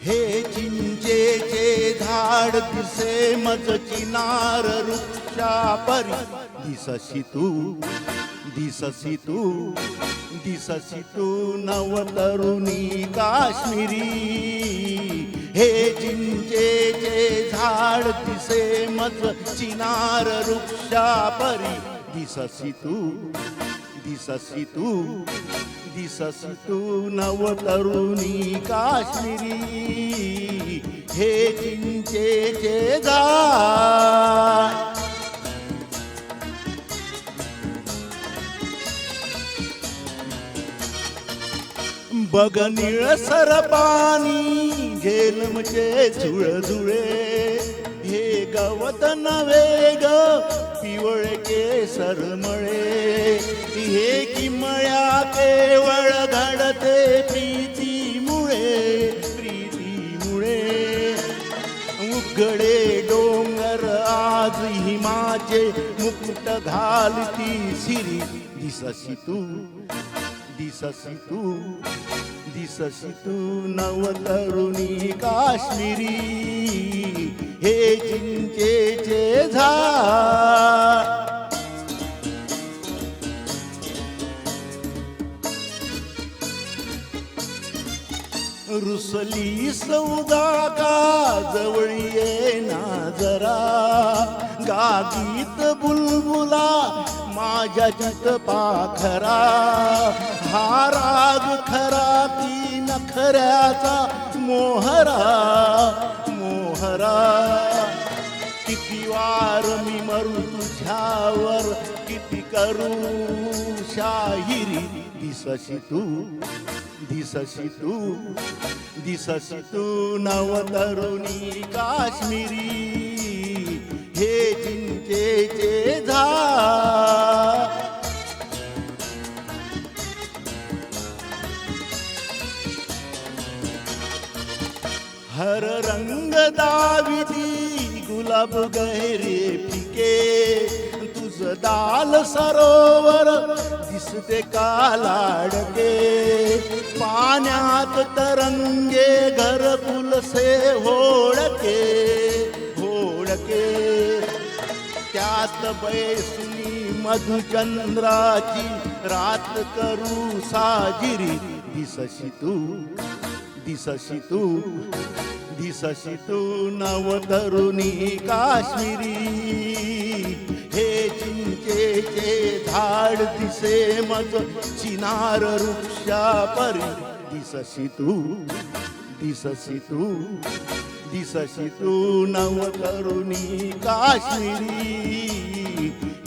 हे चिंचेचे झाड दिसे मज चिनार वृक्षा परी दिससी तू दिससी तू दिससी तू नवतरुणी काश्मीरी हे चिंचेचे झाड दिसे मज चिनार वृक्षा परी दिससी तू दिससी तू दिससी तू नवतरुणी काश्मीरी हे चिंचेचे झाड बघ निळसर पाणी झेलमचे झुळझुळे हे गवत नव्हे ग पिवळे केसर मळे हे किमळ्या केवळ घडते प्रीतीमुळे उघडे डोंगर आज हिमाचे मुकुट घालती सिरी दिससी तू दिससी तू दिससी तू नवतरुणी काश्मीरी हे चिंचेचे झाड रुसली सौदा का जवळी येना जरा गागीत बुलबुला माझ्या चित पाखरा हा राग खरा की नखऱ्याचा मोहरा मोहरा किती वार मी मरू तुझ्यावर किती करू शाहिरी दिससी तू दिससी तू दिससी तू नवतरुणी काश्मीरी हे चिंचेचे झाड हर रंग दाविती गुलाब गहरे फिके तुझ दाल सरोवर दिसते कालाडके पाण्यात तरंगे घरकुल से होडके होडके त्यात बैसुनी मधुचंद्राची रात करू साजिरी दिससी तू दिससी तू दिससी तू नवतरुणी काश्मीरी हे चिंचेचे झाड दिसे मज चिनार वृक्षा परी दिससी तू दिससी तू दिससी तू नवतरुणी काश्मीरी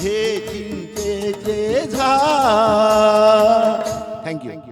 हे चिंचेचे झाड. थँक्यू.